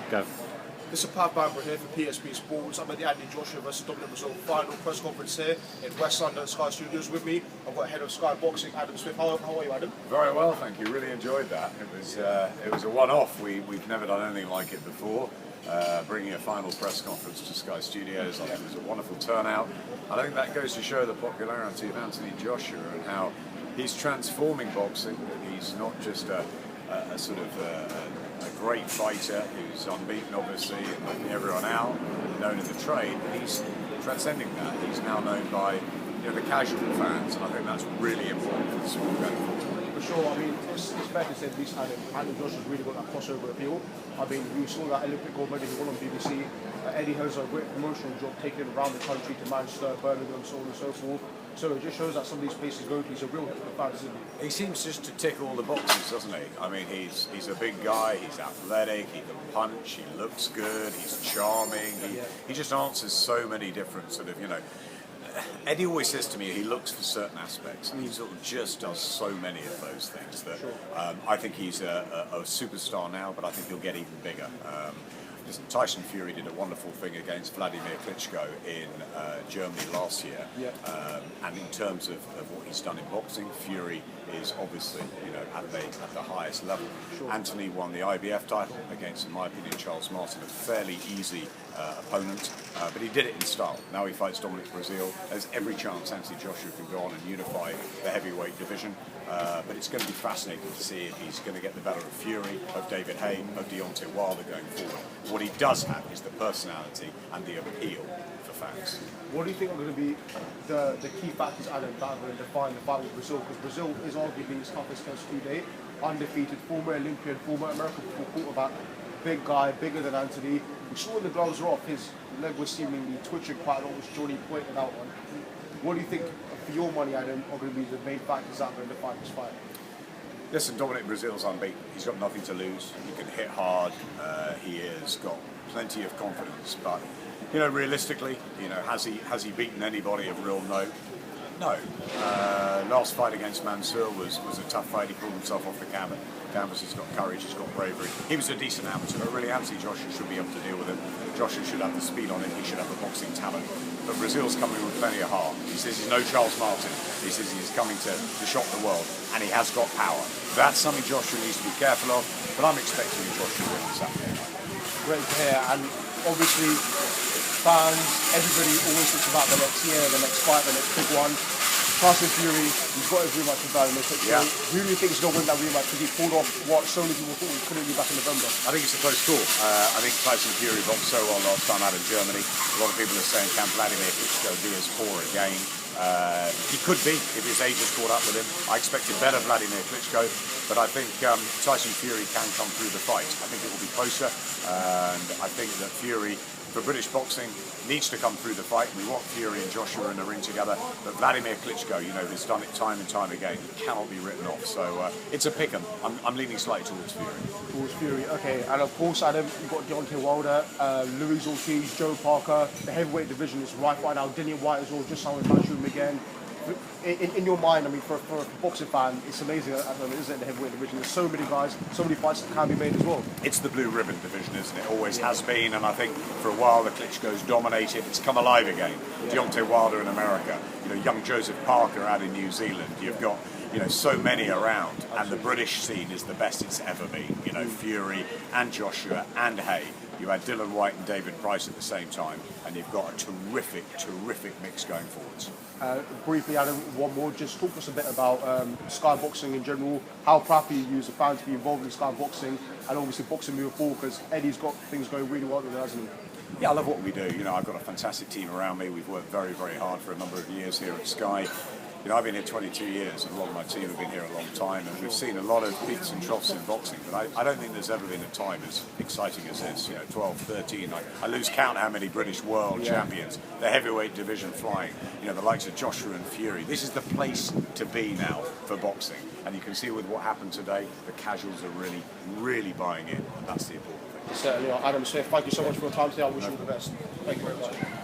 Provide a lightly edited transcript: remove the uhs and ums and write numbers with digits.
Go. This is Pat Bamber here for PSP Sports. I'm at the Andy Joshua vs Dominic Breazeale final press conference here in West London at Sky Studios. With me, I've got head of Sky Boxing, Adam Smith. How are you, Adam? Very well, thank you. Really enjoyed that. It was a one-off. We've never done anything like it before. Bringing a final press conference to Sky Studios, I think it was a wonderful turnout. I think that goes to show the popularity of Anthony Joshua and how he's transforming boxing. He's not just a sort of a great fighter who's unbeaten, obviously, and knocking everyone out, known in the trade, but he's transcending that. He's now known by the casual fans, and I think that's really important for the sport going forward. For sure. I mean, it's fair to say this Anthony Joshua's really got that crossover appeal. I mean, we saw that Olympic gold medal he won on BBC. Eddie has a great promotional job taking him around the country to Manchester, Birmingham, so on and so forth. So it just shows that some of these places go to, he's a real hit for the fans, isn't he? He seems just to tick all the boxes, doesn't he? I mean, he's a big guy, he's athletic, he can punch, he looks good, he's charming, he just answers so many different sort of, Eddie always says to me he looks for certain aspects, and he sort of just does so many of those things that I think he's a superstar now, but I think he'll get even bigger. Tyson Fury did a wonderful thing against Vladimir Klitschko in Germany last year, and in terms of what he's done in boxing, Fury is obviously at the highest level. Anthony won the IBF title against, in my opinion, Charles Martin, a fairly easy opponent, but he did it in style. Now he fights Dominic Breazeale. There's every chance Anthony Joshua can go on and unify the heavyweight division, but it's going to be fascinating to see if he's going to get the better of Fury, of David Haye, of Deontay Wilder going forward. What he does have is the personality and the appeal for fans. What do you think are going to be the key factors, Adam, that are going to define the fight with Breazeale? Because Breazeale is arguably his toughest test to date. Undefeated, former Olympian, former American quarterback, big guy, bigger than Anthony. We saw when the gloves were off, his leg was seemingly twitching quite a lot, which Johnny pointed out on. What do you think, for your money, Adam, are going to be the main factors that are going to define this fight? Listen, Dominic Breazeale's unbeaten. He's got nothing to lose. He can hit hard. He has got plenty of confidence. But realistically, has he beaten anybody of real note? No. Last fight against Mansour was a tough fight. He pulled himself off the canvas. He's got courage. He's got bravery. He was a decent amateur, but really, Anthony Joshua should be able to deal with him. Joshua should have the speed on him. He should have the boxing talent. But Breazeale's coming with plenty of heart. He says he's no Charles Martin. He says he's coming to shock the world, and he has got power. That's something Joshua needs to be careful of, but I'm expecting Joshua to win on Saturday night. Great to hear, and obviously fans, everybody always thinks about the next year, the next fight, the next big one. Tyson Fury, he's got his rematch with Vladimir Klitschko. Who do you think is going to win that rematch? Because he pulled off what so many people thought he couldn't do back in November. I think it's a close call. I think Tyson Fury boxed so well last time out in Germany. A lot of people are saying, can Vladimir Klitschko be as poor again? He could be if his age has caught up with him. I expected better Vladimir Klitschko, but I think Tyson Fury can come through the fight. I think it will be closer, and I think that Fury, for British boxing, needs to come through the fight. We want Fury and Joshua in the ring together, but Vladimir Klitschko, has done it time and time again. He cannot be written off, so it's a pick 'em. I'm leaning slightly towards Fury. Towards Fury, okay. And of course, Adam, you've got Deontay Wilder, Louis Ortiz, Joe Parker. The heavyweight division is rife right now. DILLIAN White as well, just signed with Matchroom again. In your mind, I mean, for a boxing fan, it's amazing at the moment, isn't it, the heavyweight division? There's so many guys, so many fights that can be made as well. It's the blue ribbon division, isn't it? Always has been, and I think for a while the Klitschko's dominated. It's come alive again. Deontay Wilder in America, young Joseph Parker out in New Zealand. You've got so many around, and the British scene is the best it's ever been. Fury and Joshua and Haye. You had Dillian White and David Price at the same time, and you've got a terrific mix going forwards. Briefly, Adam, one more. Just talk to us a bit about Sky Boxing in general. How happy you as a fan to be involved in Sky Boxing, and obviously boxing moving forward, because Eddie's got things going really well with it, hasn't he? Yeah, I love what we do. I've got a fantastic team around me. We've worked very, very hard for a number of years here at Sky. I've been here 22 years, and a lot of my team have been here a long time, and we've seen a lot of peaks and troughs in boxing, but I don't think there's ever been a time as exciting as this. 12, 13, I lose count how many British world champions, the heavyweight division flying, the likes of Joshua and Fury. This is the place to be now for boxing, and you can see with what happened today, the casuals are really, really buying in, and that's the important thing. Certainly are. Adam Smith, thank you so much for your time today. I wish you all the best. Thank you very much.